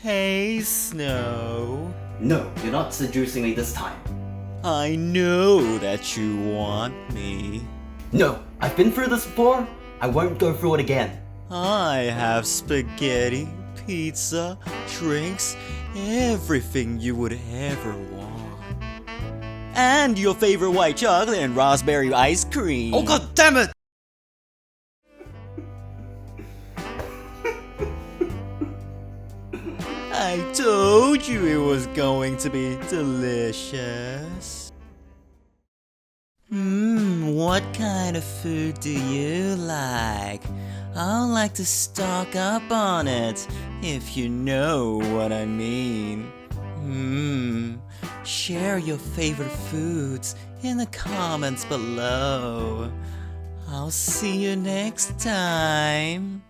Hey, Snow. No, you're not seducing me this time. I know that you want me. No, I've been through this before. I won't go through it again. I have spaghetti, pizza, drinks, everything you would ever want. And your favorite white chocolate and raspberry ice cream. Oh, god damn it! I told you it was going to be delicious. What kind of food do you like? I'd like to stock up on it, if you know what I mean. Share your favorite foods in the comments below. I'll see you next time.